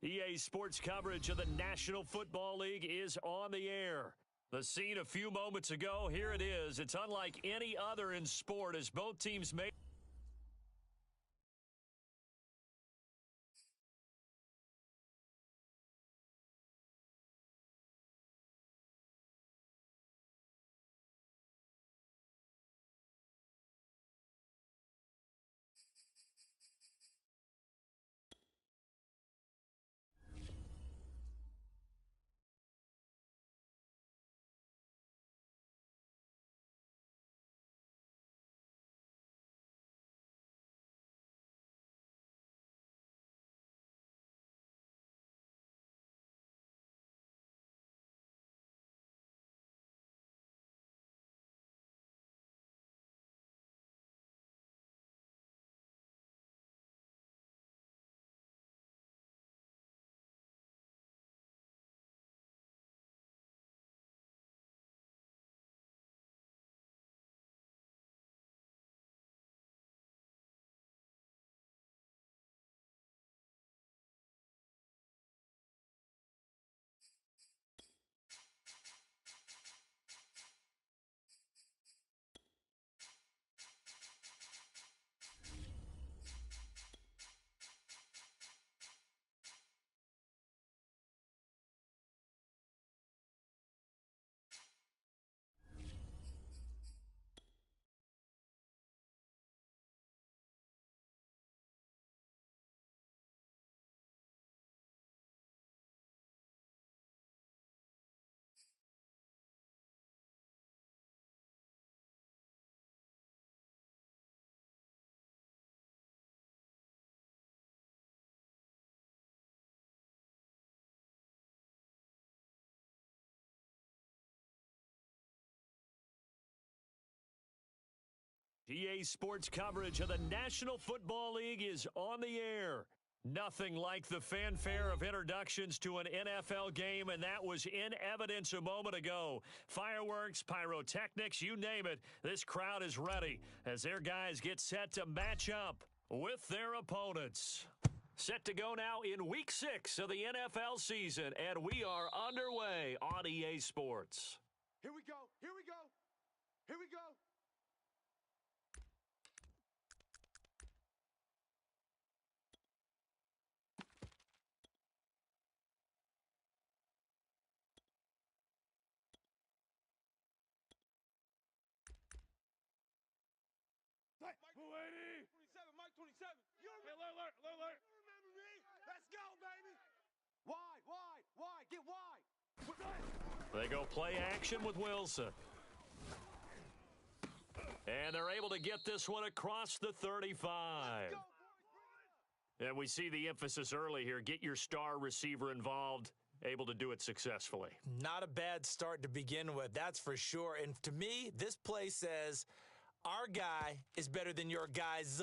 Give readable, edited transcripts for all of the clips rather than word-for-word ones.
EA Sports coverage of the National Football League is on the air. The scene a few moments ago, here it is. It's unlike any other in sport as both teams made. EA Sports coverage of the National Football League is on the air. Nothing like the fanfare of introductions to an NFL game, and that was in evidence a moment ago. Fireworks, pyrotechnics, you name it, this crowd is ready as their guys get set to match up with their opponents. Set to go now in Week 6 of the NFL season, and we are underway on EA Sports. Here we go, here we go, here we go. Mike 27. You remember, alert. You remember me? Let's go, baby. Wide. Get wide. They go play action with Wilson. And they're able to get this one across the 35. And we see the emphasis early here. Get your star receiver involved. Able to do it successfully. Not a bad start to begin with, that's for sure. And to me, this play says our guy is better than your guys.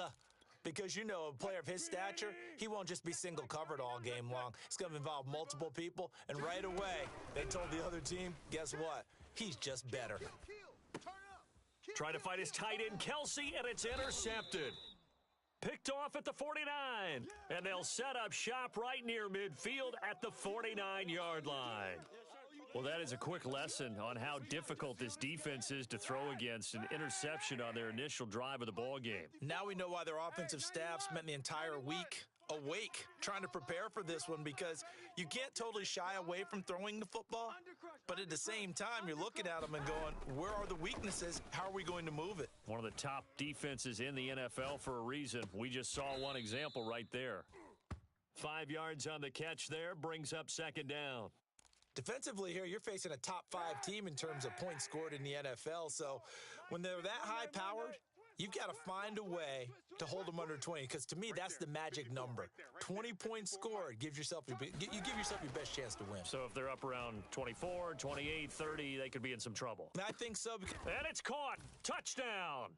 Because, you know, a player of his stature, he won't just be single covered all game long. It's going to involve multiple people. And right away, they told the other team, guess what? He's just better. Trying to fight his tight end, Kelsey, and it's intercepted. Picked off at the 49. And they'll set up shop right near midfield at the 49-yard line. Well, that is a quick lesson on how difficult this defense is to throw against. An interception on their initial drive of the ball game. Now we know why their offensive staff spent the entire week awake trying to prepare for this one, because you can't totally shy away from throwing the football, but at the same time, you're looking at them and going, where are the weaknesses? How are we going to move it? One of the top defenses in the NFL for a reason. We just saw one example right there. 5 yards on the catch there, brings up second down. Defensively here, you're facing a top-5 team in terms of points scored in the NFL. So when they're that high-powered, you've got to find a way to hold them under 20, because to me, that's the magic number. 20 points scored gives yourself your best chance to win. So if they're up around 24, 28, 30, they could be in some trouble. I think so. And it's caught. Touchdown.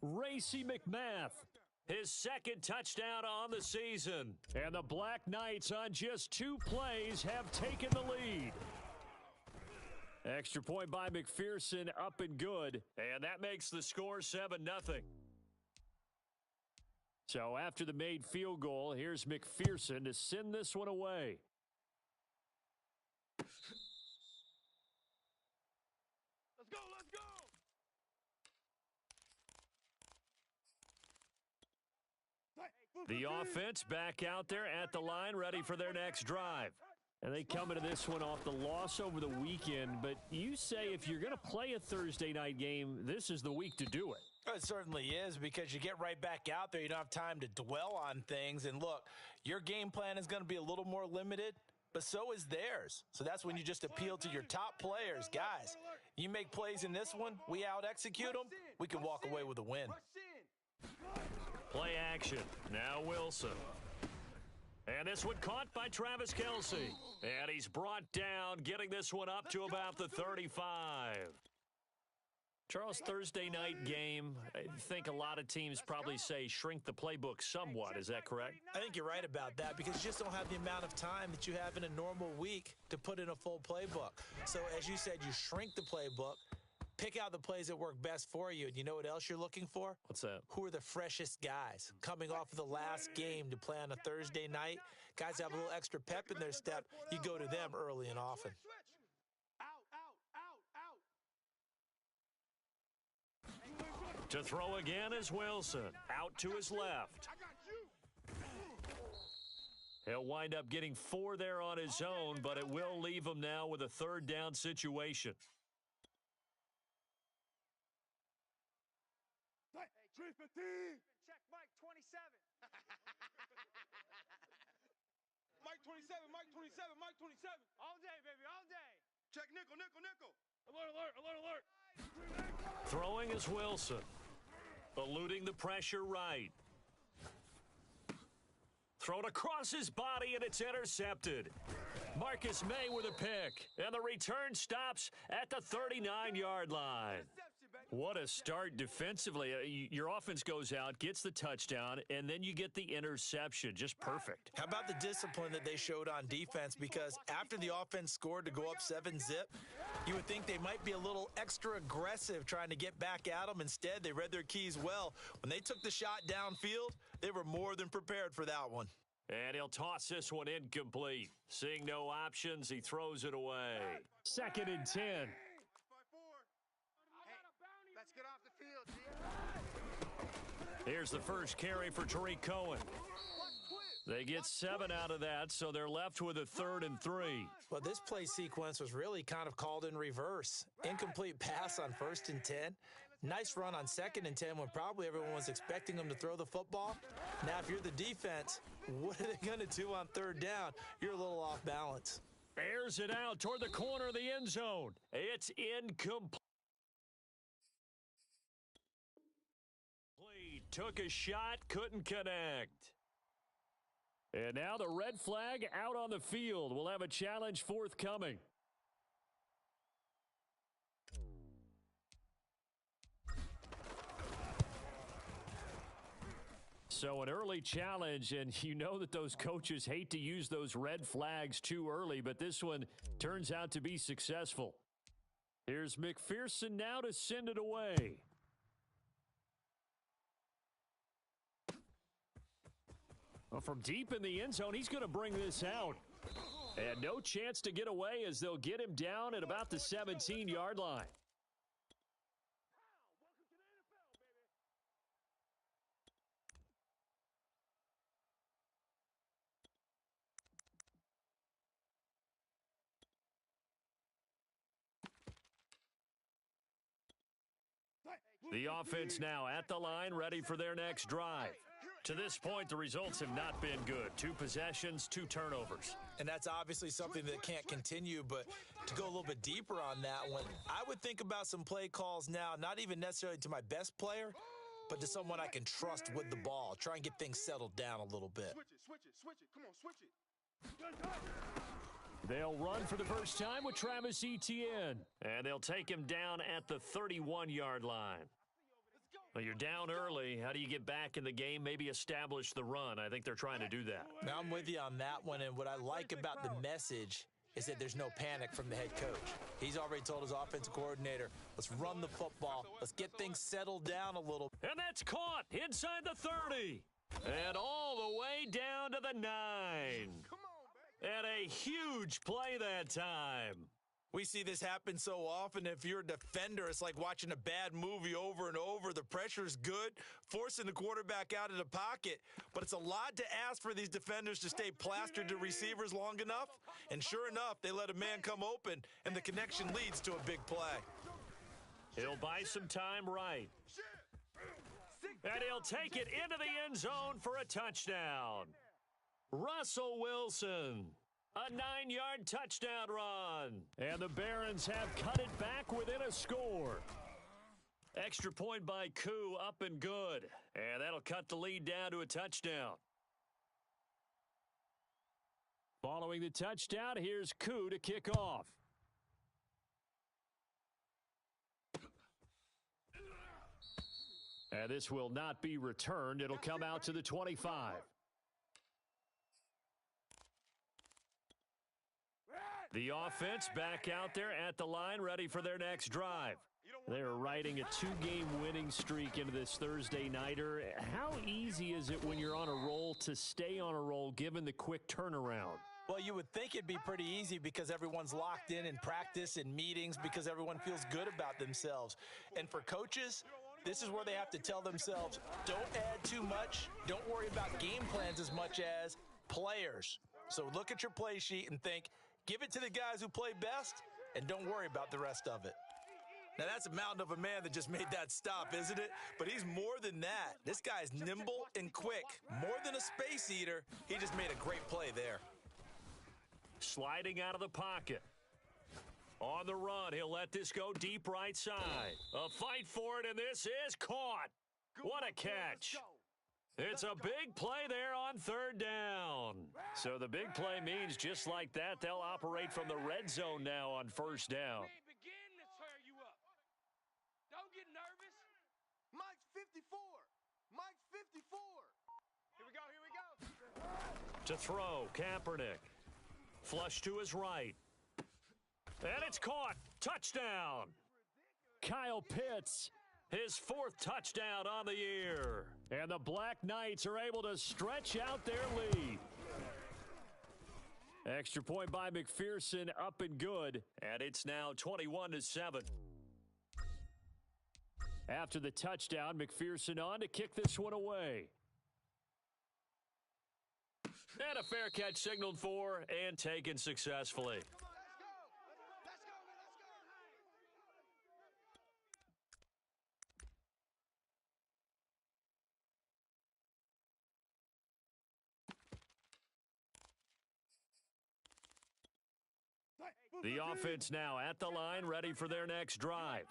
Racy McMath. His second touchdown on the season. And the Black Knights on just 2 plays have taken the lead. Extra point by McPherson, up and good. And that makes the score 7-0. So after the made field goal, here's McPherson to send this one away. Let's go, let's go! The offense back out there at the line, ready for their next drive. And they come into this one off the loss over the weekend, but you say if you're going to play a Thursday night game, this is the week to do it. It certainly is, because you get right back out there. You don't have time to dwell on things. And look, your game plan is going to be a little more limited, but so is theirs. So that's when you just appeal to your top players. Guys, you make plays in this one, we out-execute them, we can walk away with a win. Play action. Now Wilson. And this one caught by Travis Kelce. And he's brought down, getting this one up to about the 35. Charles, Thursday night game, I think a lot of teams probably say shrink the playbook somewhat. Is that correct? I think you're right about that, because you just don't have the amount of time that you have in a normal week to put in a full playbook. So as you said, you shrink the playbook, pick out the plays that work best for you. And you know what else you're looking for? What's that? Who are the freshest guys coming off of the last game to play on a Thursday night? Guys have a little extra pep in their step. You go to them early and often. To throw again is Wilson. Out to his left. He'll wind up getting 4 there on his own, but it will leave him now with a third down situation. Check Mike 27. Mike 27, Mike 27, Mike 27. All day, baby, all day. Check nickel, nickel, nickel. Alert, alert, alert, alert. Throwing is Wilson. Eluding the pressure right. Thrown across his body, and it's intercepted. Marcus May with a pick, and the return stops at the 39-yard line. What a start defensively. Your offense goes out, gets the touchdown, and then you get the interception. Just perfect. How about the discipline that they showed on defense? Because after the offense scored to go up 7-zip, you would think they might be a little extra aggressive trying to get back at them. Instead, they read their keys well. When they took the shot downfield, they were more than prepared for that one. And he'll toss this one incomplete. Seeing no options, he throws it away. 2nd and 10. Let's get off the field, G. Here's the first carry for Tariq Cohen. They get 7 out of that, so they're left with a 3rd and 3. Well, this play sequence was really kind of called in reverse. Incomplete pass on 1st and 10. Nice run on 2nd and 10 when probably everyone was expecting them to throw the football. Now, if you're the defense, what are they going to do on 3rd down? You're a little off balance. Airs it out toward the corner of the end zone. It's incomplete. Took a shot, couldn't connect. And now the red flag out on the field. We'll have a challenge forthcoming. So an early challenge, and you know that those coaches hate to use those red flags too early, but this one turns out to be successful. Here's McPherson now to send it away. Well, from deep in the end zone, he's going to bring this out. And no chance to get away as they'll get him down at about the 17-yard line. The offense now at the line, ready for their next drive. To this point, the results have not been good. 2 possessions, 2 turnovers. And that's obviously something that can't continue, but to go a little bit deeper on that one, I would think about some play calls now, not even necessarily to my best player, but to someone I can trust with the ball. Try and get things settled down a little bit. Switch it. Come on, switch it. They'll run for the first time with Travis Etienne, and they'll take him down at the 31-yard line. Well, you're down early. How do you get back in the game? Maybe establish the run. I think they're trying to do that. Now, I'm with you on that one, and what I like about the message is that there's no panic from the head coach. He's already told his offensive coordinator, let's run the football. Let's get things settled down a little. And that's caught inside the 30. And all the way down to the 9. And a huge play that time. We see this happen so often. If you're a defender, it's like watching a bad movie over and over. The pressure's good, forcing the quarterback out of the pocket. But it's a lot to ask for these defenders to stay plastered to receivers long enough. And sure enough, they let a man come open, and the connection leads to a big play. He'll buy some time right. And he'll take it into the end zone for a touchdown. Russell Wilson. A 9-yard touchdown run. And the Barons have cut it back within a score. Extra point by Koo, up and good. And that'll cut the lead down to a touchdown. Following the touchdown, here's Koo to kick off. And this will not be returned. It'll come out to the 25. The offense back out there at the line, ready for their next drive. They're riding a 2-game winning streak into this Thursday nighter. How easy is it when you're on a roll to stay on a roll given the quick turnaround? Well, you would think it'd be pretty easy because everyone's locked in practice and meetings because everyone feels good about themselves. And for coaches, this is where they have to tell themselves, don't add too much. Don't worry about game plans as much as players. So look at your play sheet and think, give it to the guys who play best, and don't worry about the rest of it. Now, that's a mountain of a man that just made that stop, isn't it? But he's more than that. This guy's nimble and quick. More than a space eater, he just made a great play there. Sliding out of the pocket. On the run, he'll let this go deep right side. A fight for it, and this is caught. What a catch. It's a big play there on 3rd down. So the big play means just like that, they'll operate from the red zone now on 1st down. Begin to tear you up. Don't get nervous. Mike's 54. Mike's 54. Here we go, here we go. To throw, Kaepernick. Flush to his right. And it's caught. Touchdown. Kyle Pitts. His 4th touchdown on the year. And the Black Knights are able to stretch out their lead. Extra point by McPherson, up and good. And it's now 21-7. After the touchdown, McPherson on to kick this one away. And a fair catch signaled for and taken successfully. The offense now at the line, ready for their next drive.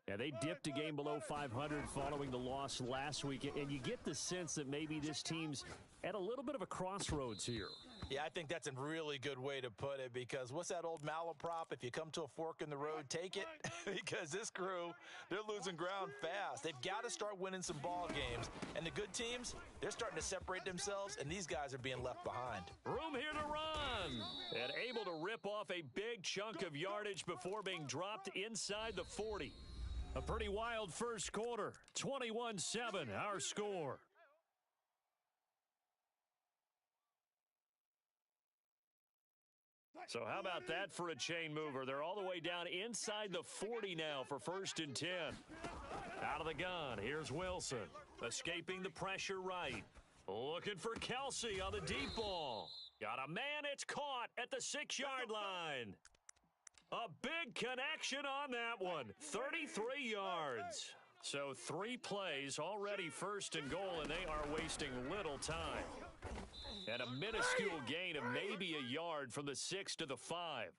Yeah, they dipped a game below 500 following the loss last week, and you get the sense that maybe this team's at a little bit of a crossroads here. Yeah, I think that's a really good way to put it because what's that old malaprop? If you come to a fork in the road, take it. Because this crew, they're losing ground fast. They've got to start winning some ball games. And the good teams, they're starting to separate themselves, and these guys are being left behind. Room here to run. And able to rip off a big chunk of yardage before being dropped inside the 40. A pretty wild first quarter. 21-7, our score. So how about that for a chain mover? They're all the way down inside the 40 now for 1st and 10. Out of the gun, here's Wilson. Escaping the pressure right. Looking for Kelsey on the deep ball. Got a man, it's caught at the 6-yard line. A big connection on that one. 33 yards. So 3 plays, already 1st and goal, and they are wasting little time. And a minuscule gain of maybe a yard from the 6 to the 5.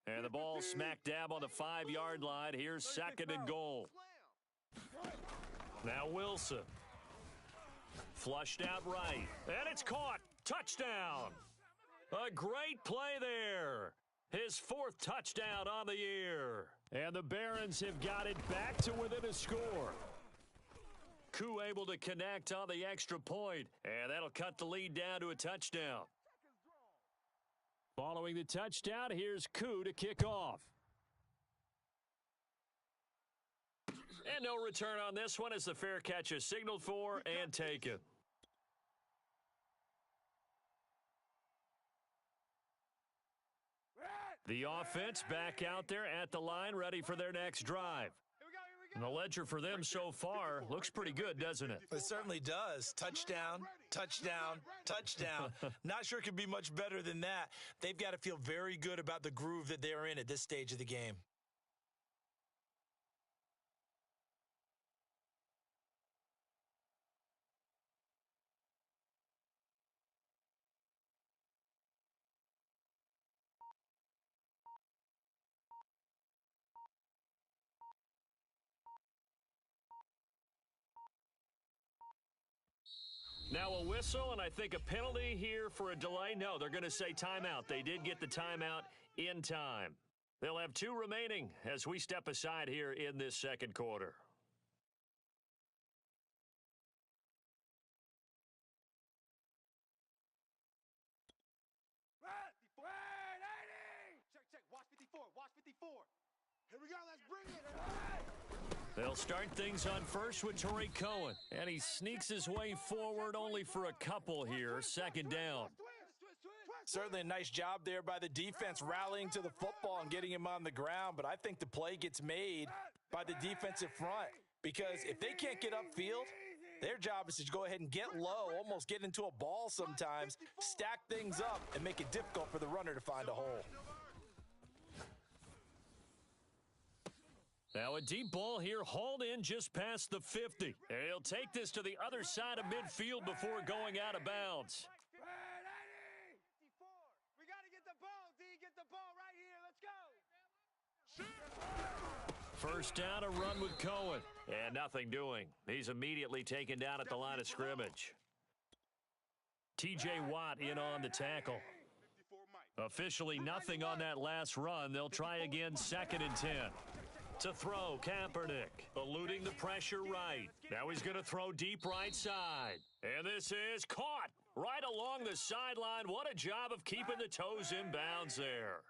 And the ball smack dab on the 5-yard line. Here's 2nd and goal. Now Wilson. Flushed out right. And it's caught. Touchdown. A great play there. His 4th touchdown on the year. And the Barons have got it back to within a score. Koo able to connect on the extra point, and that'll cut the lead down to a touchdown. Following the touchdown, here's Koo to kick off. And no return on this one as the fair catch is signaled for and taken. The offense back out there at the line, ready for their next drive. And the ledger for them so far looks pretty good, doesn't it? It certainly does. Touchdown, touchdown, touchdown. Not sure it could be much better than that. They've got to feel very good about the groove that they're in at this stage of the game. Now a whistle, and I think a penalty here for a delay. No, they're going to say timeout. They did get the timeout in time. They'll have 2 remaining as we step aside here in this second quarter. Check. Watch 54. Watch 54. Here we go. Let's bring it. They'll start things on first with Tariq Cohen. And he sneaks his way forward only for a couple here. Second down. Certainly a nice job there by the defense rallying to the football and getting him on the ground. But I think the play gets made by the defensive front. Because if they can't get upfield, their job is to go ahead and get low, almost get into a ball sometimes, stack things up, and make it difficult for the runner to find a hole. Now a deep ball here, hauled in just past the 50. And he'll take this to the other side of midfield before going out of bounds. 54. We got to get the ball, D. Get the ball right here. Let's go. First down, a run with Cohen. And nothing doing. He's immediately taken down at the line of scrimmage. T.J. Watt in on the tackle. Officially nothing on that last run. They'll try again, 2nd and 10. To throw, Kaepernick, eluding the pressure right. Now he's going to throw deep right side. And this is caught right along the sideline. What a job of keeping the toes in bounds there.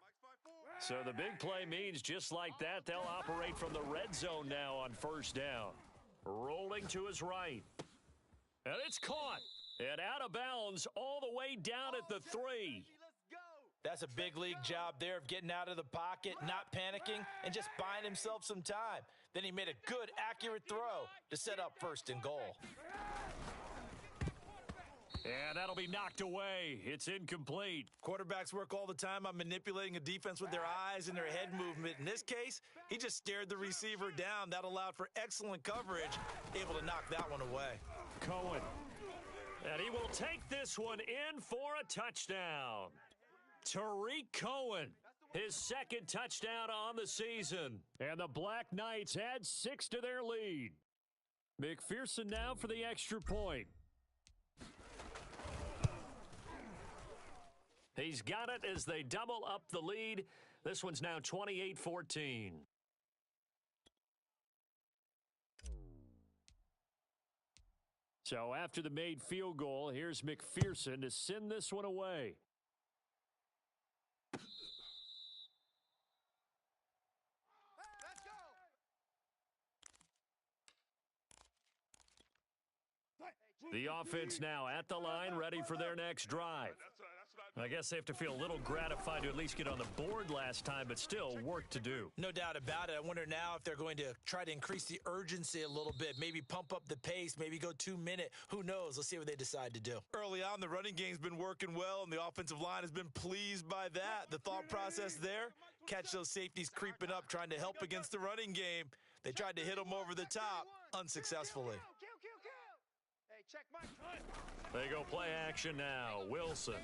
So the big play means just like that, they'll operate from the red zone now on first down. Rolling to his right. And it's caught. And out of bounds all the way down at the 3. That's a big league job there of getting out of the pocket, not panicking, and just buying himself some time. Then he made a good, accurate throw to set up 1st and goal. And that'll be knocked away. It's incomplete. Quarterbacks work all the time on manipulating a defense with their eyes and their head movement. In this case, he just stared the receiver down. That allowed for excellent coverage, able to knock that one away. Cohen. And he will take this one in for a touchdown. Tariq Cohen, his 2nd touchdown on the season. And the Black Knights add 6 to their lead. McPherson now for the extra point. He's got it as they double up the lead. This one's now 28-14. So after the made field goal, here's McPherson to send this one away. The offense now at the line, ready for their next drive. I guess they have to feel a little gratified to at least get on the board last time, but still work to do. No doubt about it. I wonder now if they're going to try to increase the urgency a little bit, maybe pump up the pace, maybe go 2-minute. Who knows? Let's see what they decide to do. Early on, the running game's been working well, and the offensive line has been pleased by that. The thought process there, catch those safeties creeping up, trying to help against the running game. They tried to hit them over the top, unsuccessfully. They go play action now. Wilson.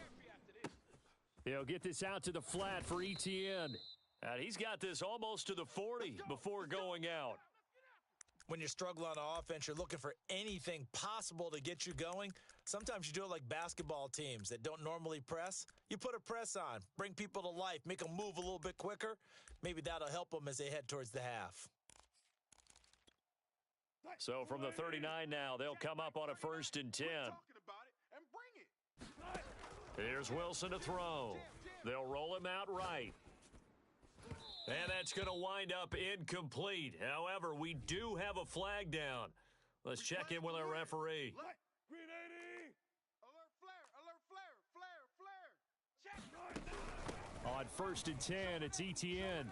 He'll get this out to the flat for Etienne. And he's got this almost to the 40 before going out. When you're struggling on offense, you're looking for anything possible to get you going. Sometimes you do it like basketball teams that don't normally press. You put a press on, bring people to life, make them move a little bit quicker. Maybe that'll help them as they head towards the half. So from the 39 now, they'll come up on a 1st and 10. Here's Wilson to throw. They'll roll him out right. And that's going to wind up incomplete. However, we do have a flag down. Let's check in with our referee. Green 80. Alert flare, flare, flare. Check. On 1st and 10, it's ETN.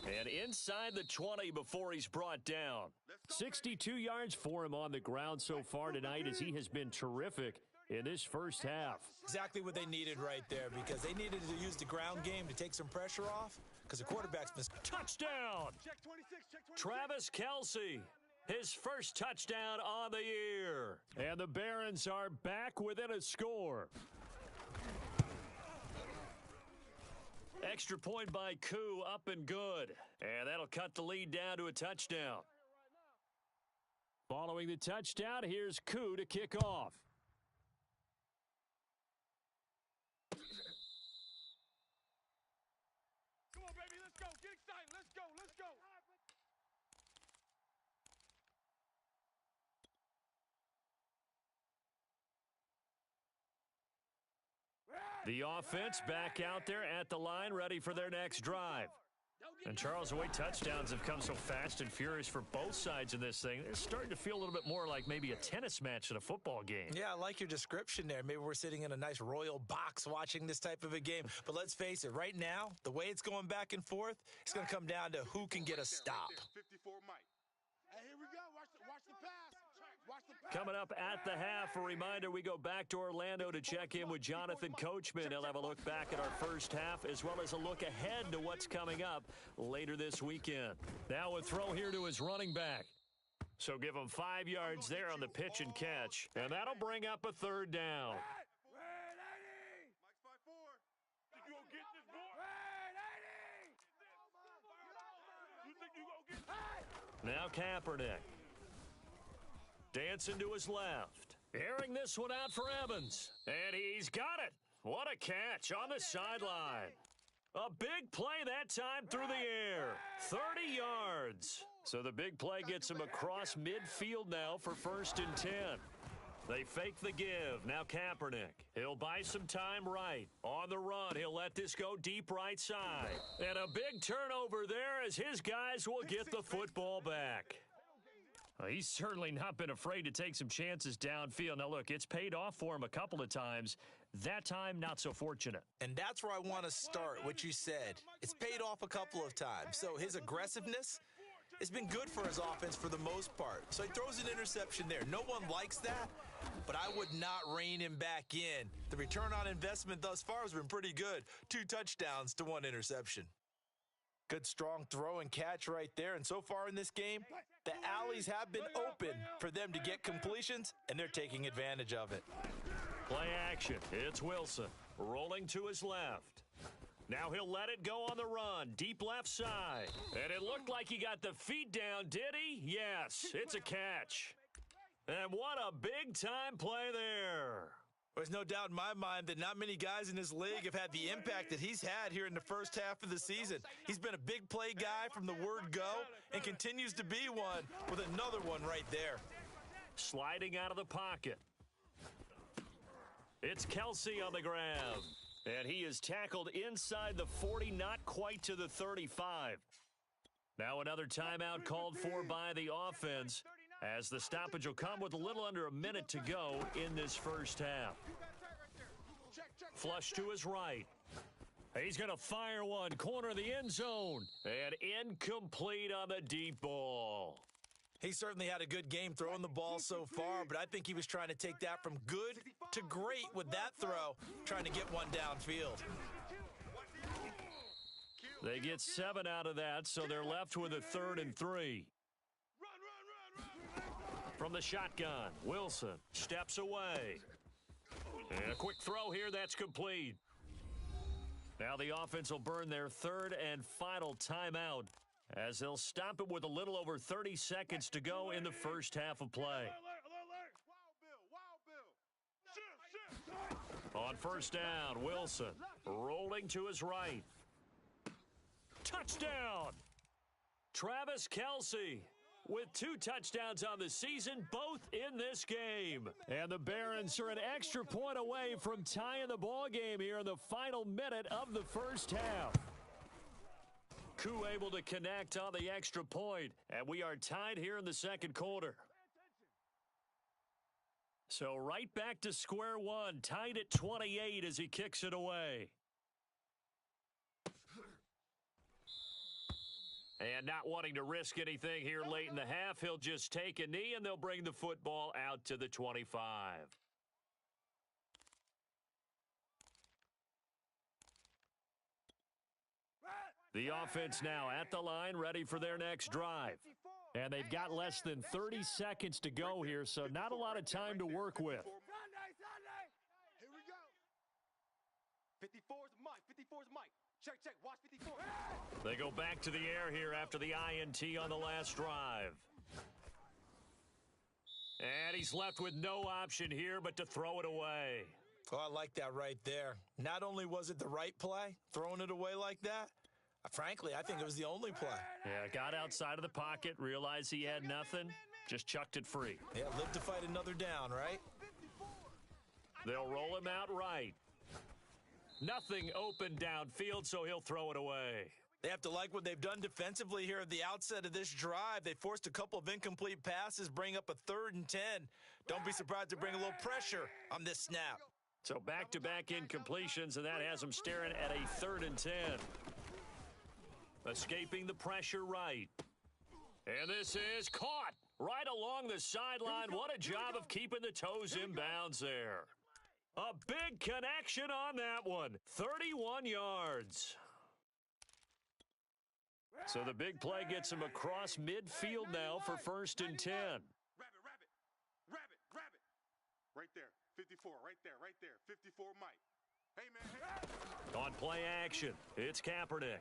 And inside the 20 before he's brought down. 62 yards for him on the ground so far tonight as he has been terrific in this first half. Exactly what they needed right there, because they needed to use the ground game to take some pressure off, because the quarterback's been... Touchdown! Travis Kelce, his first touchdown on the year. And the Barons are back within a score. Extra point by Koo, up and good. And that'll cut the lead down to a touchdown. Following the touchdown, here's Koo to kick off. Come on, baby, let's go. Get excited. Let's go. Let's go. The offense back out there at the line, ready for their next drive. And Charles, the way touchdowns have come so fast and furious for both sides in this thing, it's starting to feel a little bit more like maybe a tennis match than a football game. Yeah, I like your description there. Maybe we're sitting in a nice royal box watching this type of a game. But let's face it, right now, the way it's going back and forth, it's going to come down to who can get a stop. 54 Mike. Hey, here we go. Watch the pass. Watch the pass. Coming up at the half, a reminder, we go back to Orlando to check in with Jonathan Coachman. He'll have a look back at our first half as well as a look ahead to what's coming up later this weekend. Now a throw here to his running back. So give him 5 yards there on the pitch and catch, and that'll bring up a third down. Mike's 5-4. Think you gonna get this, boy? You think you gonna get this? Now Kaepernick. Dancing to his left. Airing this one out for Evans. And he's got it. What a catch on the sideline. A big play that time through the air. 30 yards. So the big play gets him across midfield now for 1st and 10. They fake the give. Now Kaepernick. He'll buy some time right. On the run, he'll let this go deep right side. And a big turnover there as his guys will get the football back. He's certainly not been afraid to take some chances downfield. Now, look, it's paid off for him a couple of times. That time, not so fortunate. And that's where I want to start, what you said. It's paid off a couple of times. So his aggressiveness has been good for his offense for the most part. So he throws an interception there. No one likes that, but I would not rein him back in. The return on investment thus far has been pretty good. 2 touchdowns to 1 interception. Good strong throw and catch right there. And so far in this game, the alleys have been open for them to get completions, and they're taking advantage of it. Play action. It's Wilson rolling to his left. Now he'll let it go on the run. Deep left side. And it looked like he got the feet down, did he? Yes, it's a catch. And what a big-time play there. There's no doubt in my mind that not many guys in this league have had the impact that he's had here in the first half of the season. He's been a big play guy from the word go and continues to be one with another one right there. Sliding out of the pocket. It's Kelce on the grab. And he is tackled inside the 40, not quite to the 35. Now another timeout called for by the offense, as the stoppage will come with a little under a minute to go in this first half. Flush to his right. He's going to fire one, corner of the end zone, and incomplete on the deep ball. He certainly had a good game throwing the ball so far, but I think he was trying to take that from good to great with that throw, trying to get one downfield. They get 7 out of that, so they're left with a 3rd and 3. From the shotgun, Wilson steps away. And a quick throw here, that's complete. Now the offense will burn their 3rd and final timeout, as they'll stop it with a little over 30 seconds to go in the first half of play. On 1st down, Wilson rolling to his right. Touchdown! Travis Kelce with 2 touchdowns on the season, both in this game. And the Barons are an extra point away from tying the ball game here in the final minute of the first half. Koo able to connect on the extra point, and we are tied here in the second quarter. So right back to square one, tied at 28 as he kicks it away. And not wanting to risk anything here late in the half, he'll just take a knee and they'll bring the football out to the 25. The offense now at the line, ready for their next drive. And they've got less than 30 seconds to go here, so not a lot of time to work with. Here we go. 54's Mike. 54's Mike. Check, check. Watch 54. They go back to the air here after the INT on the last drive. And he's left with no option here but to throw it away. Oh, I like that right there. Not only was it the right play, throwing it away like that, frankly, I think it was the only play. Yeah, got outside of the pocket, realized he had nothing, just chucked it free. Yeah, live to fight another down, right? They'll roll him out right. Nothing open downfield, so he'll throw it away. They have to like what they've done defensively here at the outset of this drive. They forced a couple of incomplete passes, bring up a 3rd and 10. Don't be surprised to bring a little pressure on this snap. So back-to-back incompletions, and that has them staring at a 3rd and 10. Escaping the pressure right. And this is caught right along the sideline. What a job of keeping the toes in bounds there. A big connection on that one. 31 yards. So the big play gets him across midfield now for 1st and 10. Rabbit. Right there. 54, right there. 54 Mike. Hey, man, hey. On play action, it's Kaepernick.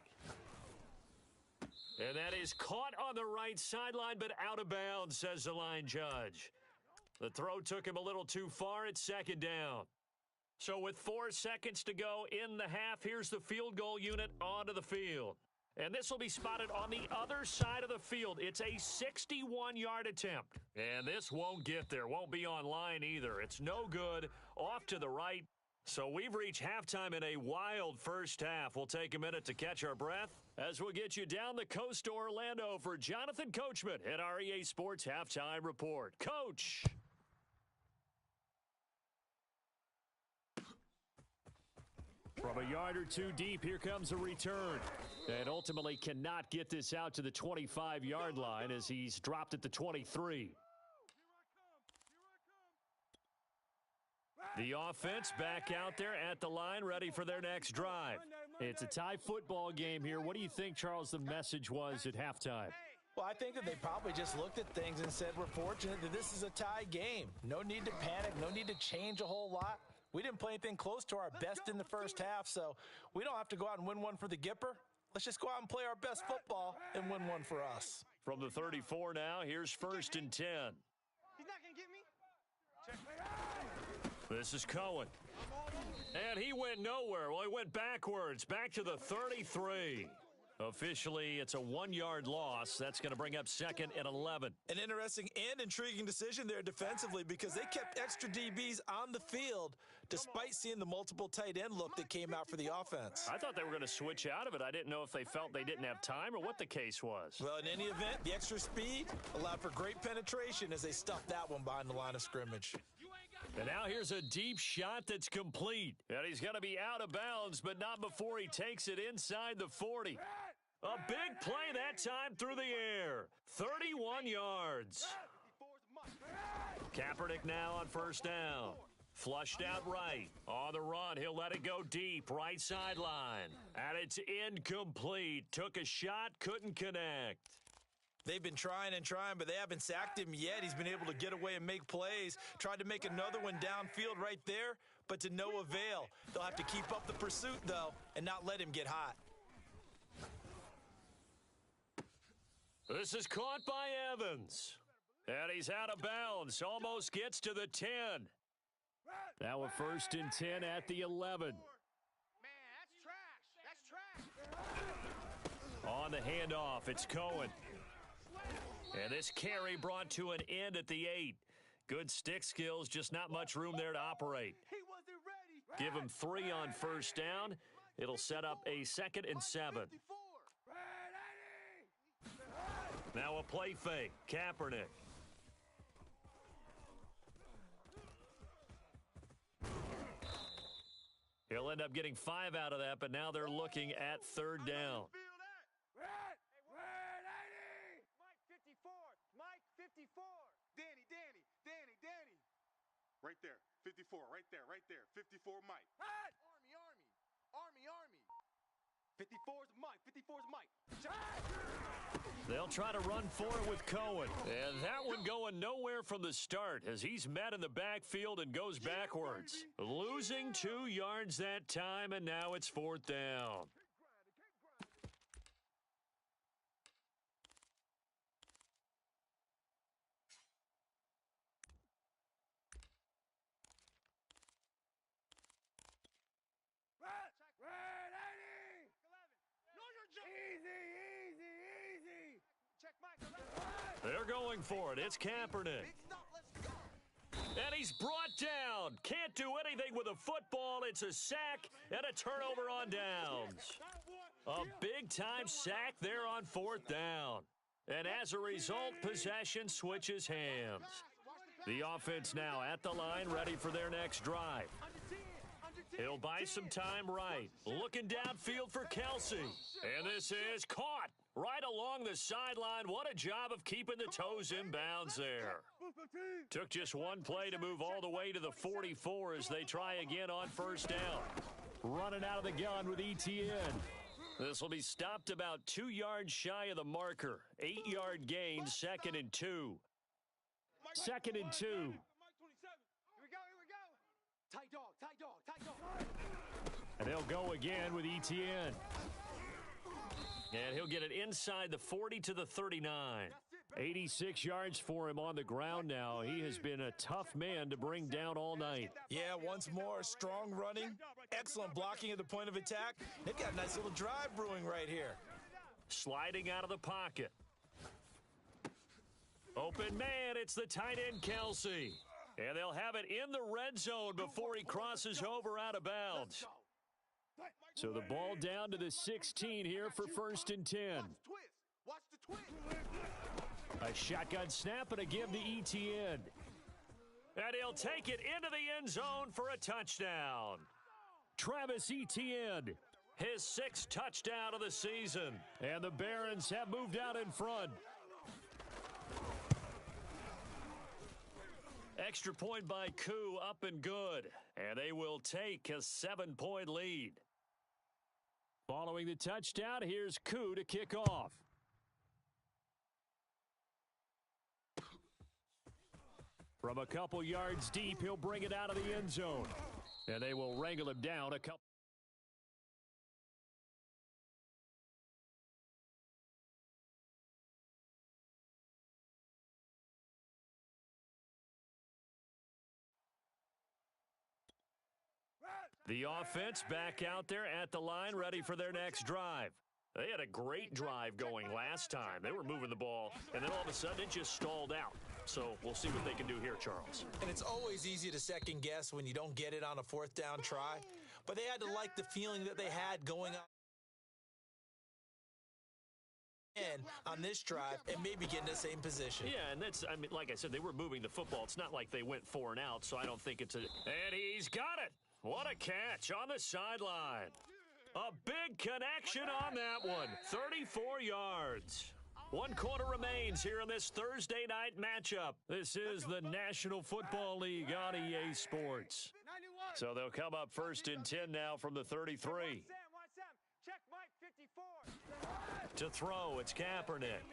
And that is caught on the right sideline, but out of bounds, says the line judge. The throw took him a little too far. It's 2nd down. So with 4 seconds to go in the half, here's the field goal unit onto the field. And this will be spotted on the other side of the field. It's a 61-yard attempt. And this won't get there. Won't be on line either. It's no good. Off to the right. So we've reached halftime in a wild first half. We'll take a minute to catch our breath as we'll get you down the coast to Orlando for Jonathan Coachman at our EA Sports Halftime Report. Coach! From a yard or two deep, here comes a return. And ultimately cannot get this out to the 25-yard line as he's dropped at the 23. The offense back out there at the line, ready for their next drive. It's a tie football game here. What do you think, Charles, the message was at halftime? Well, I think that they probably just looked at things and said, we're fortunate that this is a tie game. No need to panic, no need to change a whole lot. We didn't play anything close to our best in the first half, so we don't have to go out and win one for the Gipper. Let's just go out and play our best football and win one for us. From the 34 now, here's 1st and 10. He's not going to get me. This is Cohen. And he went nowhere. Well, he went backwards, back to the 33. Officially, it's a 1-yard loss. That's going to bring up 2nd and 11. An interesting and intriguing decision there defensively because they kept extra DBs on the field despite seeing the multiple tight end look that came out for the offense. I thought they were going to switch out of it. I didn't know if they felt they didn't have time or what the case was. Well, in any event, the extra speed allowed for great penetration as they stuffed that one behind the line of scrimmage. And now here's a deep shot that's complete. And he's going to be out of bounds, but not before he takes it inside the 40. A big play that time through the air. 31 yards. Kaepernick now on 1st down. Flushed out right. On the run, he'll let it go deep. Right sideline. And it's incomplete. Took a shot, couldn't connect. They've been trying and trying, but they haven't sacked him yet. He's been able to get away and make plays. Tried to make another one downfield right there, but to no avail. They'll have to keep up the pursuit, though, and not let him get hot. This is caught by Evans. And he's out of bounds. Almost gets to the 10. Now a 1st and 10 at the 11. Man, that's trash. That's trash. On the handoff, it's Cohen. And this carry brought to an end at the 8. Good stick skills, just not much room there to operate. He wasn't ready. Give him 3 on 1st down. It'll set up a 2nd and 7. Now a play fake. Kaepernick. end up getting 5 out of that, but now they're looking at third down. Mike 54. Mike 54. Danny. Right there. 54. Right there. 54 Mike. Army. 54's Mike. 54's Mike. They'll try to run for it with Cohen. And that one going nowhere from the start as he's met in the backfield and goes backwards. Losing 2 yards that time, and now it's 4th down. Easy. Check Mike. They're going for it. It's Kaepernick. And he's brought down. Can't do anything with a football. It's a sack and a turnover on downs. A big-time sack there on 4th down. And as a result, possession switches hands. The offense now at the line, ready for their next drive. He'll buy some time right. Looking downfield for Kelsey. And this is caught right along the sideline. What a job of keeping the toes in bounds there. Took just one play to move all the way to the 44 as they try again on 1st down. Running out of the gun with ETN. This will be stopped about 2 yards shy of the marker. 8-yard gain, 2nd and 2. 2nd and 2. Here we go. Tight dog. And they'll go again with ETN. And he'll get it inside the 40 to the 39. 86 yards for him on the ground now. He has been a tough man to bring down all night. Yeah, once more, strong running, excellent blocking at the point of attack. They've got a nice little drive brewing right here. Sliding out of the pocket. Open man, it's the tight end Kelsey. And they'll have it in the red zone before he crosses over out of bounds. So the ball down to the 16 here for 1st and 10. Watch the twist. A shotgun snap and a give to ETN. And he'll take it into the end zone for a touchdown. Travis Etienne, his 6th touchdown of the season. And the Barons have moved out in front. Extra point by Koo, up and good. And they will take a 7-point lead. Following the touchdown, here's Koo to kick off. From a couple yards deep, he'll bring it out of the end zone. And they will wrangle him down a couple. The offense back out there at the line, ready for their next drive. They had a great drive going last time. They were moving the ball, and then all of a sudden it just stalled out. So we'll see what they can do here, Charles. And it's always easy to second guess when you don't get it on a 4th down try. But they had to like the feeling that they had going on this drive and maybe get in the same position. Yeah, and that's, I mean, like I said, they were moving the football. It's not like they went 4 and out, so I don't think it's a... And he's got it. What a catch on the sideline. A big connection on that one. 34 yards. 1 quarter remains here in this Thursday night matchup. This is the National Football League on EA Sports. So they'll come up 1st and 10 now from the 33. Check Mike 54. To throw, it's Kaepernick.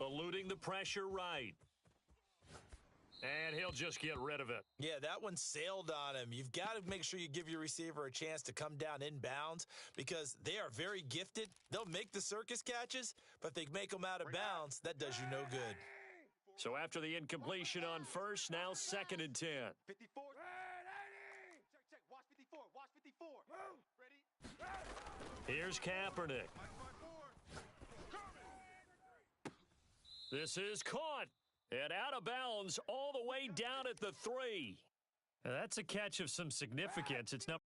Eluding the pressure right. And he'll just get rid of it. Yeah, that one sailed on him. You've got to make sure you give your receiver a chance to come down inbounds because they are very gifted. They'll make the circus catches, but if they make them out of bounds, that does you no good. So after the incompletion on 1st, now 2nd and 10. 54. Check. Watch 54. Watch 54. Ready? Here's Kaepernick. This is caught. And out of bounds all the way down at the 3. Now, that's a catch of some significance. It's not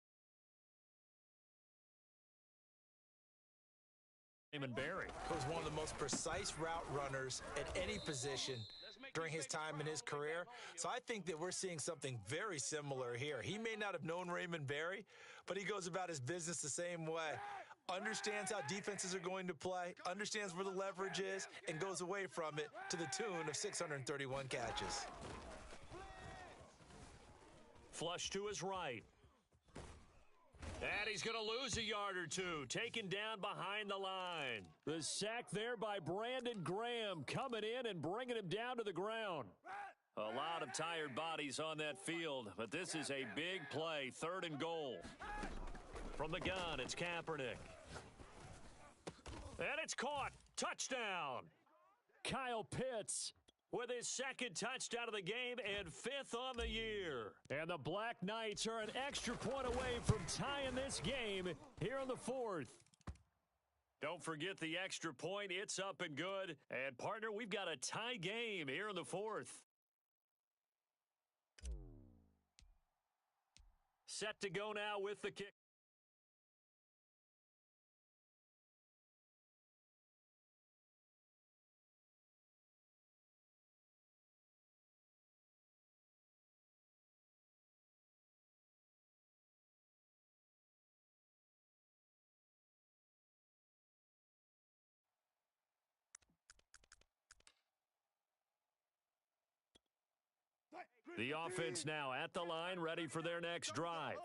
Raymond Berry. He was one of the most precise route runners at any position. during his time in his career. So I think that we're seeing something very similar here. He may not have known Raymond Berry, but he goes about his business the same way. Understands how defenses are going to play, understands where the leverage is, and goes away from it to the tune of 631 catches. Flush to his right. And he's going to lose a yard or two, taken down behind the line. The sack there by Brandon Graham, coming in and bringing him down to the ground. A lot of tired bodies on that field, but this is a big play, 3rd and goal. From the gun, it's Kaepernick. And it's caught. Touchdown. Kyle Pitts with his 2nd touchdown of the game and 5th on the year. And the Black Knights are an extra point away from tying this game here in the 4th. Don't forget the extra point. It's up and good. And, partner, we've got a tie game here in the 4th. Set to go now with the kick. The offense now at the line, ready for their next drive.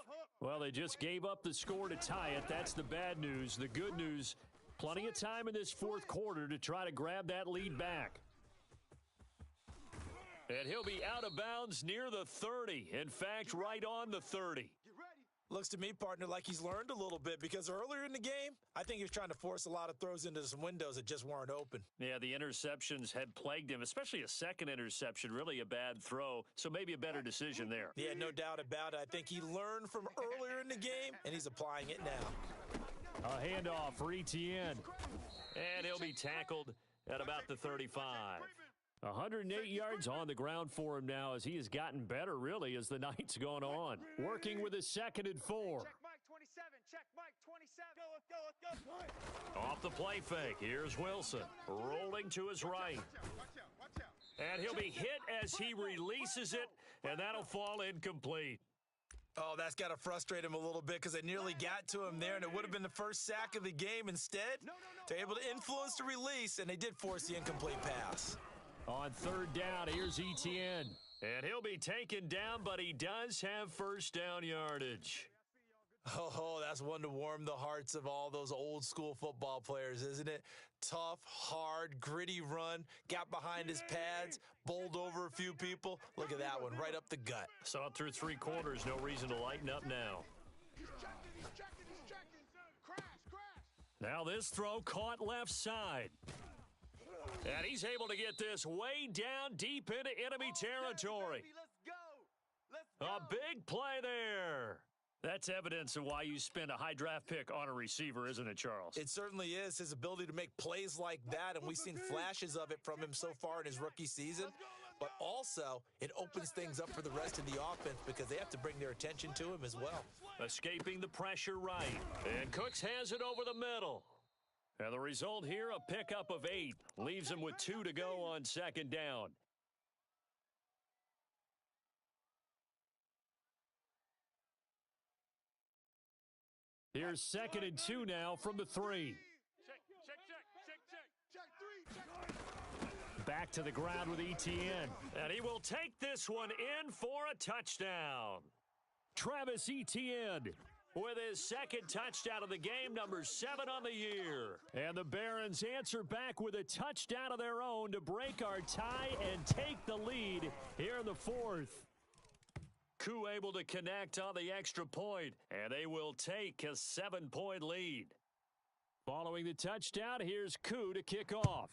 Well, they just gave up the score to tie it. That's the bad news. The good news, plenty of time in this 4th quarter to try to grab that lead back. And he'll be out of bounds near the 30. In fact, right on the 30. Looks to me, partner, like he's learned a little bit because earlier in the game, I think he was trying to force a lot of throws into some windows that just weren't open. Yeah, the interceptions had plagued him, especially a 2nd interception, really a bad throw, so maybe a better decision there. Yeah, no doubt about it. I think he learned from earlier in the game, and he's applying it now. A handoff for Etienne, and he'll be tackled at about the 35. 108 yards on the ground for him now as he has gotten better, really, as the night's gone on. Working with his 2nd and 4. Check Mike 27. Check Mike 27. Let's go. Off the play fake. Here's Wilson. Rolling to his right. And he'll be hit as he releases it, and that'll fall incomplete. Oh, that's got to frustrate him a little bit because they nearly got to him there, and it would have been the first sack of the game. Instead, they're able to influence the release, and they did force the incomplete pass. On 3rd down, here's Etienne. And he'll be taken down, but he does have 1st down yardage. Oh, that's one to warm the hearts of all those old school football players, isn't it? Tough, hard, gritty run, got behind his pads, bowled over a few people. Look at that one, right up the gut. Saw it through 3 quarters, no reason to lighten up now. He's checking. Crash. Now this throw caught left side. And he's able to get this way down deep into enemy territory. Let's go. A big play there. That's evidence of why you spend a high draft pick on a receiver, isn't it, Charles? It certainly is. His ability to make plays like that, and we've seen flashes of it from him so far in his rookie season. But also, it opens things up for the rest of the offense because they have to bring their attention to him as well. Escaping the pressure right. And Cooks has it over the middle. And the result here, a pickup of 8. Leaves him with 2 to go on 2nd down. Here's 2nd and 2 now from the 3. Check. Back to the ground with Etienne. And he will take this one in for a touchdown. Travis Etienne with his 2nd touchdown of the game, number 7 on the year. And the Barons answer back with a touchdown of their own to break our tie and take the lead here in the 4th. Koo able to connect on the extra point, and they will take a 7-point lead. Following the touchdown, here's Koo to kick off.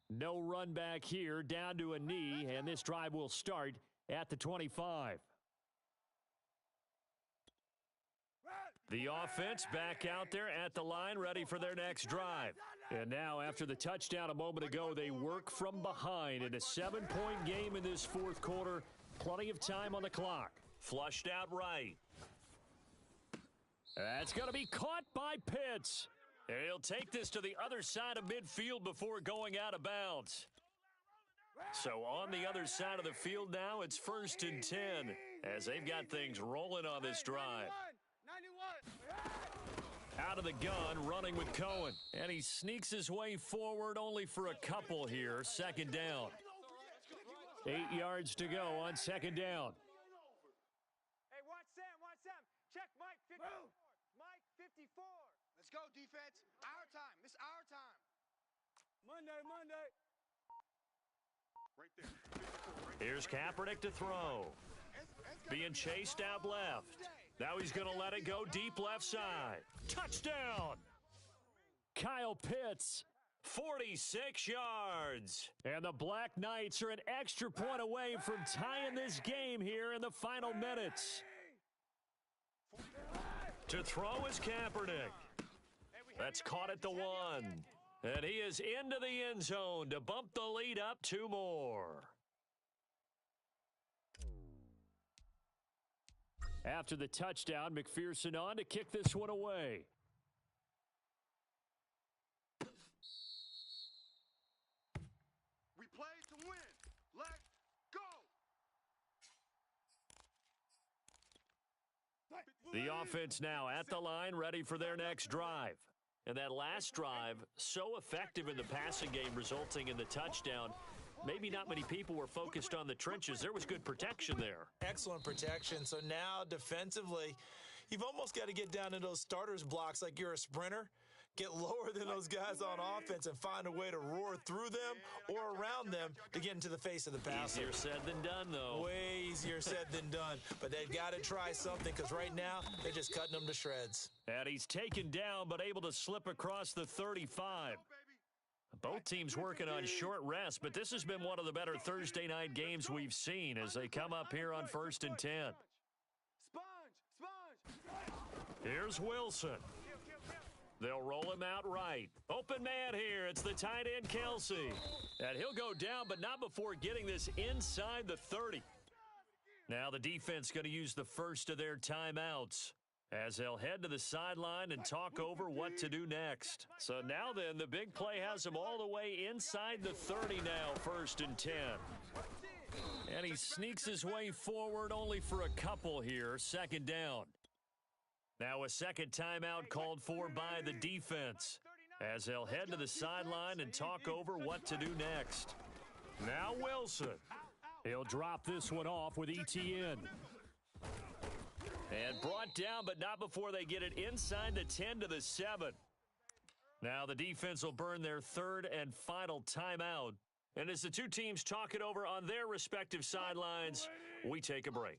No run back here, down to a knee, and this drive will start at the 25. The offense back out there at the line, ready for their next drive. And now, after the touchdown a moment ago, they work from behind in a 7-point game in this 4th quarter. Plenty of time on the clock. Flushed out right. That's going to be caught by Pitts. And he'll take this to the other side of midfield before going out of bounds. So on the other side of the field now, it's 1st and 10 as they've got things rolling on this drive. Out of the gun, running with Cohen. And he sneaks his way forward only for a couple here. 2nd down. 8 yards to go on 2nd down. Hey, watch Sam, watch Sam. Check Mike 54. Mike 54. Let's go, defense. Our time. This our time. Monday. Right there. Here's Kaepernick to throw. Being chased out left. Now he's going to let it go deep left side. Touchdown! Kyle Pitts, 46 yards. And the Black Knights are an extra point away from tying this game here in the final minutes. To throw is Kaepernick. That's caught at the 1. And he is into the end zone to bump the lead up 2 more. After the touchdown, McPherson on to kick this one away. We play to win. Let's go. The offense now at the line, ready for their next drive. And that last drive, so effective in the passing game, resulting in the touchdown. Maybe not many people were focused on the trenches. There was good protection there. Excellent protection. So now defensively, you've almost got to get down to those starters blocks like you're a sprinter. Get lower than those guys on offense and find a way to roar through them or around them to get into the face of the passer. Easier said than done, though. Way easier said than done. But they've got to try something because right now they're just cutting them to shreds. And he's taken down but able to slip across the 35. Both teams working on short rest, but this has been one of the better Thursday night games we've seen as they come up here on 1st and 10. Here's Wilson. They'll roll him out right. Open man here. It's the tight end, Kelsey. And he'll go down, but not before getting this inside the 30. Now the defense going to use the first of their timeouts as they'll head to the sideline and talk over what to do next. So now then, the big play has them all the way inside the 30 now, 1st and 10. And he sneaks his way forward only for a couple here, 2nd down. Now a second timeout called for by the defense as they'll head to the sideline and talk over what to do next. Now Wilson. He'll drop this one off with ETN. And brought down, but not before they get it inside the 10 to the 7. Now the defense will burn their 3rd and final timeout. And as the two teams talk it over on their respective sidelines, we take a break.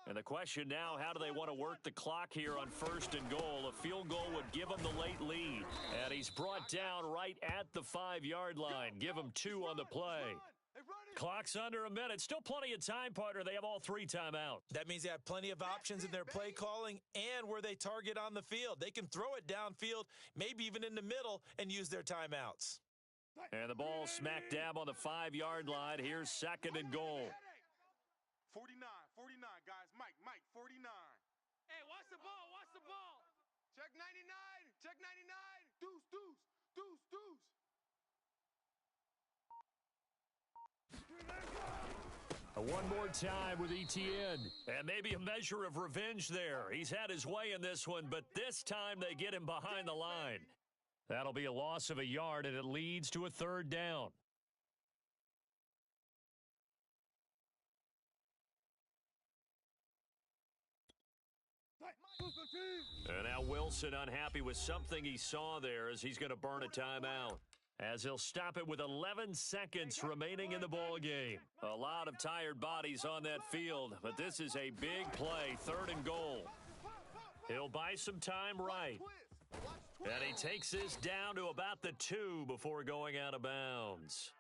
And the question now, how do they want to work the clock here on 1st and goal? A field goal would give them the late lead. And he's brought down right at the 5-yard line. Give him 2 on the play. Clock's under a minute. Still plenty of time, partner. They have all 3 timeouts. That means they have plenty of options in their play calling and where they target on the field. They can throw it downfield, maybe even in the middle, and use their timeouts. And the ball smack dab on the 5-yard line. Here's 2nd and goal. 49, guys. Mike, 49. Hey, watch the ball. Check 99. Deuce. One more time with ETN. And maybe a measure of revenge there. He's had his way in this one, but this time they get him behind the line. That'll be a loss of a yard, and it leads to a 3rd down. And now Wilson unhappy with something he saw there as he's going to burn a timeout. As he'll stop it with 11 seconds remaining in the ball game. A lot of tired bodies on that field, but this is a big play, 3rd and goal. He'll buy some time right. And he takes this down to about the 2 before going out of bounds.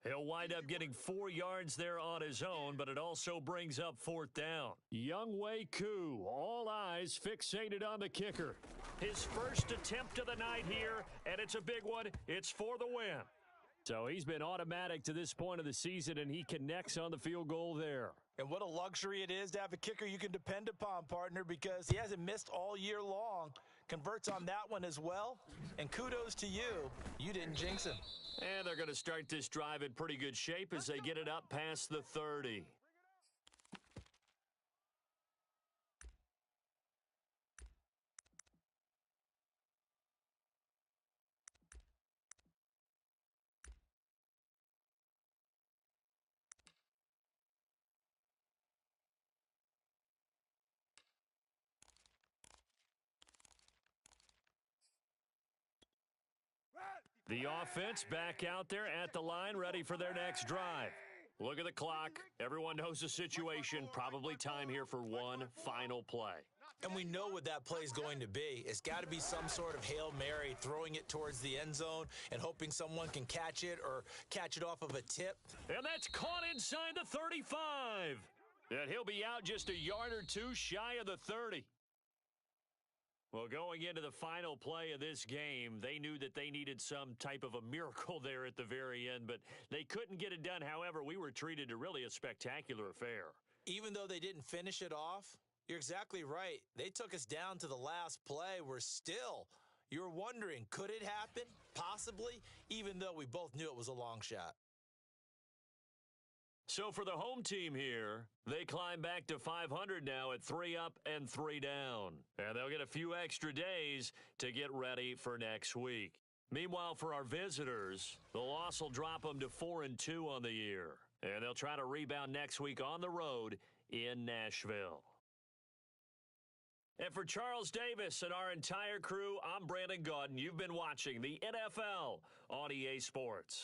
He'll wind up getting 4 yards there on his own, but it also brings up 4th down. Younghoe Koo, all eyes fixated on the kicker. His first attempt of the night here, and it's a big one. It's for the win. So he's been automatic to this point of the season, and he connects on the field goal there. And what a luxury it is to have a kicker you can depend upon, partner, because he hasn't missed all year long. converts on that one as well. And kudos to you. You didn't jinx him. And they're going to start this drive in pretty good shape as they get it up past the 30. The offense back out there at the line, ready for their next drive. Look at the clock. Everyone knows the situation. Probably time here for one final play. And we know what that play is going to be. It's got to be some sort of Hail Mary, throwing it towards the end zone and hoping someone can catch it or catch it off of a tip. And that's caught inside the 35. And he'll be out just a yard or two shy of the 30. Well, going into the final play of this game, they knew that they needed some type of a miracle there at the very end, but they couldn't get it done. However, we were treated to really a spectacular affair. Even though they didn't finish it off, you're exactly right. They took us down to the last play. You're wondering, could it happen? Possibly, even though we both knew it was a long shot. So for the home team here, they climb back to 500 now at 3 up and 3 down. And they'll get a few extra days to get ready for next week. Meanwhile, for our visitors, the loss will drop them to 4-2 on the year. And they'll try to rebound next week on the road in Nashville. And for Charles Davis and our entire crew, I'm Brandon Gaudin. You've been watching the NFL on EA Sports.